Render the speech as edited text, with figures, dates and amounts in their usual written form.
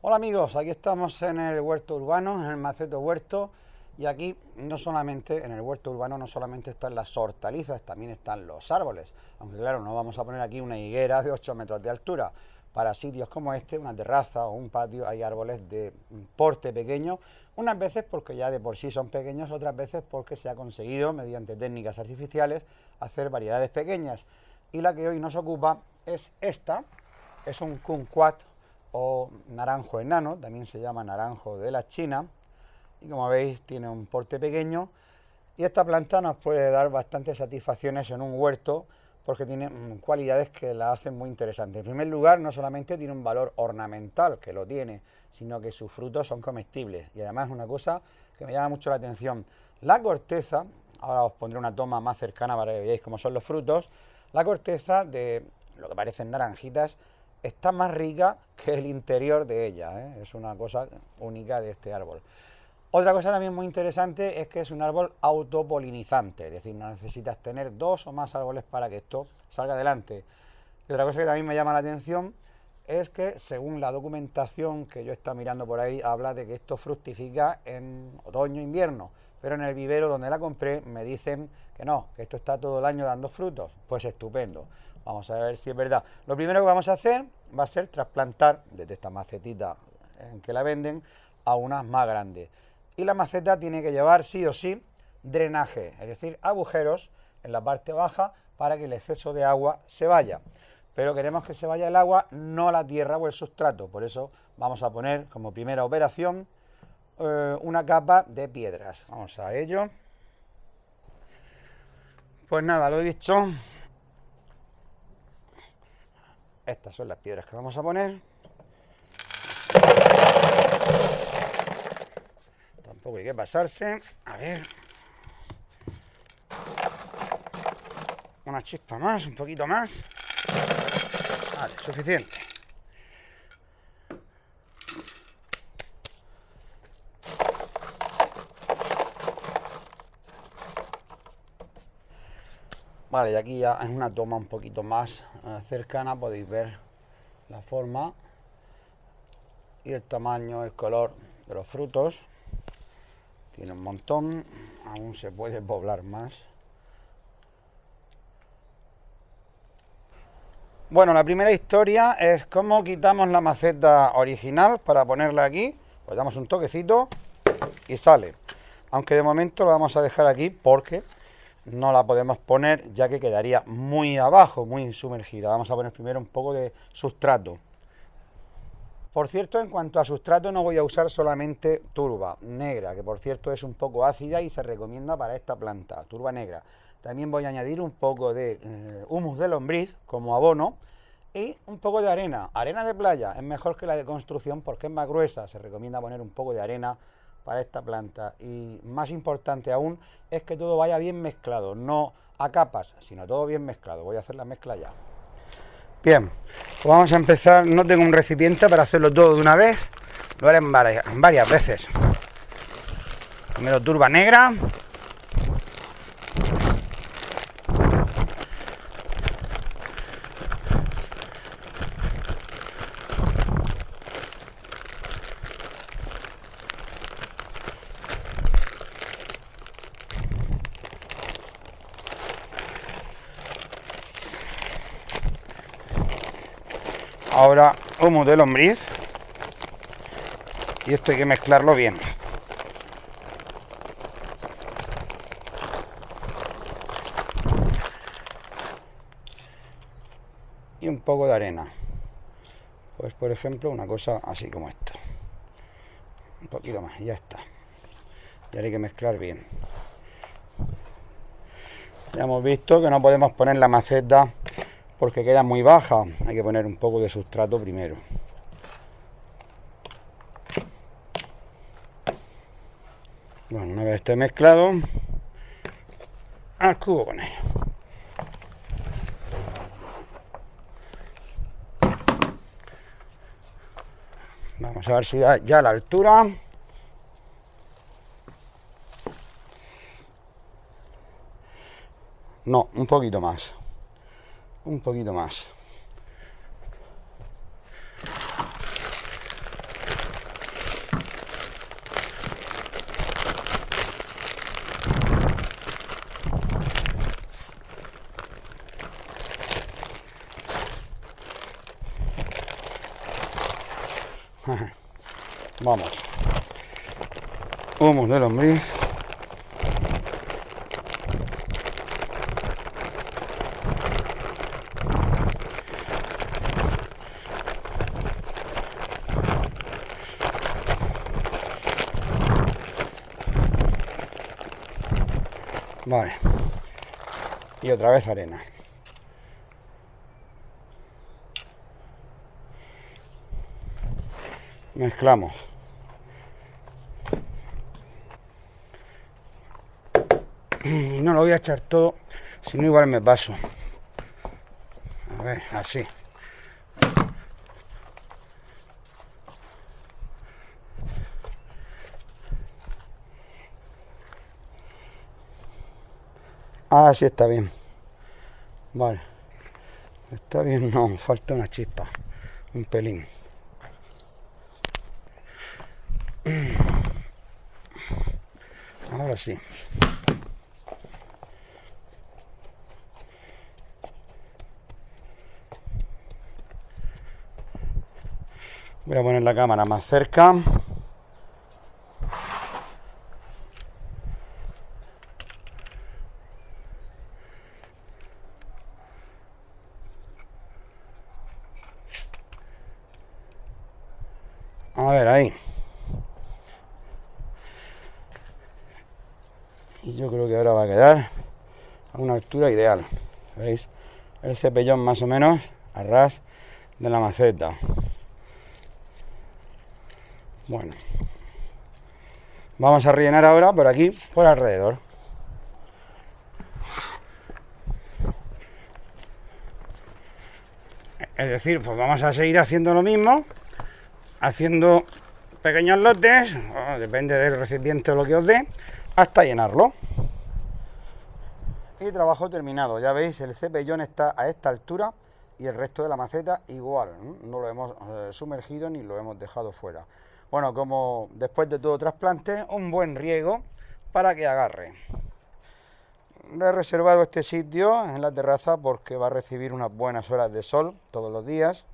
Hola amigos, aquí estamos en el huerto urbano, en el Maceto Huerto, y aquí no solamente, en el huerto urbano no solamente están las hortalizas, también están los árboles, aunque claro, no vamos a poner aquí una higuera de 8 metros de altura. Para sitios como este, una terraza o un patio, hay árboles de porte pequeño, unas veces porque ya de por sí son pequeños, otras veces porque se ha conseguido, mediante técnicas artificiales, hacer variedades pequeñas. Y la que hoy nos ocupa es esta, es un kumquat o naranjo enano, también se llama naranjo de la China, y como veis tiene un porte pequeño, y esta planta nos puede dar bastantes satisfacciones en un huerto porque tiene cualidades que la hacen muy interesante. En primer lugar, no solamente tiene un valor ornamental, que lo tiene, sino que sus frutos son comestibles, y además una cosa que me llama mucho la atención, la corteza, ahora os pondré una toma más cercana para que veáis cómo son los frutos, la corteza de lo que parecen naranjitas está más rica que el interior de ella, ¿eh? Es una cosa única de este árbol. Otra cosa también muy interesante es que es un árbol autopolinizante, es decir, no necesitas tener 2 o más árboles para que esto salga adelante. Y otra cosa que también me llama la atención es que, según la documentación que yo he estado mirando por ahí, habla de que esto fructifica en otoño e invierno, pero en el vivero donde la compré me dicen que no, que esto está todo el año dando frutos. Pues estupendo. Vamos a ver si es verdad. Lo primero que vamos a hacer va a ser trasplantar desde esta macetita en que la venden a unas más grandes. Y la maceta tiene que llevar sí o sí drenaje, es decir, agujeros en la parte baja para que el exceso de agua se vaya. Pero queremos que se vaya el agua, no la tierra o el sustrato. Por eso vamos a poner como primera operación una capa de piedras. Vamos a ello. Pues nada, lo he dicho. Estas son las piedras que vamos a poner. Tampoco hay que pasarse. A ver. Una chispa más, un poquito más. Vale, suficiente. Vale, y aquí ya en una toma un poquito más cercana podéis ver la forma y el tamaño, el color de los frutos. Tiene un montón, aún se puede poblar más. Bueno, la primera historia es cómo quitamos la maceta original para ponerla aquí. Pues damos un toquecito y sale. Aunque de momento la vamos a dejar aquí porque no la podemos poner ya que quedaría muy abajo, muy sumergida. Vamos a poner primero un poco de sustrato. Por cierto, en cuanto a sustrato no voy a usar solamente turba negra, que por cierto es un poco ácida y se recomienda para esta planta, turba negra. También voy a añadir un poco de humus de lombriz como abono y un poco de arena. Arena de playa es mejor que la de construcción porque es más gruesa, se recomienda poner un poco de arena para esta planta. Y más importante aún es que todo vaya bien mezclado, no a capas, sino todo bien mezclado. Voy a hacer la mezcla ya. Bien, pues vamos a empezar. No tengo un recipiente para hacerlo todo de una vez, lo haré en varias veces. Primero turba negra. Ahora humus de lombriz. Y esto hay que mezclarlo bien. Y un poco de arena. Pues por ejemplo una cosa así como esta. Un poquito más y ya está. Y ahora hay que mezclar bien. Ya hemos visto que no podemos poner la maceta porque queda muy baja. Hay que poner un poco de sustrato primero. Bueno, una vez esté mezclado, al cubo con ello. Vamos a ver si da ya la altura. No, un poquito más. Un poquito más. Vamos. Humus de lombriz. Vale. Y otra vez arena. Mezclamos. No lo voy a echar todo, si no igual me paso. A ver, así. Así está bien. Vale. Está bien, no, falta una chispa. Un pelín. Ahora sí. Voy a poner la cámara más cerca. A ver, ahí. Y yo creo que ahora va a quedar a una altura ideal. ¿Veis? El cepellón más o menos a ras de la maceta. Bueno. Vamos a rellenar ahora por aquí, por alrededor. Es decir, pues vamos a seguir haciendo lo mismo, haciendo pequeños lotes, depende del recipiente o lo que os dé, hasta llenarlo. Y trabajo terminado. Ya veis, el cepellón está a esta altura y el resto de la maceta igual. No lo hemos sumergido ni lo hemos dejado fuera. Bueno, como después de todo trasplante, un buen riego para que agarre. Le he reservado este sitio en la terraza porque va a recibir unas buenas horas de sol todos los días.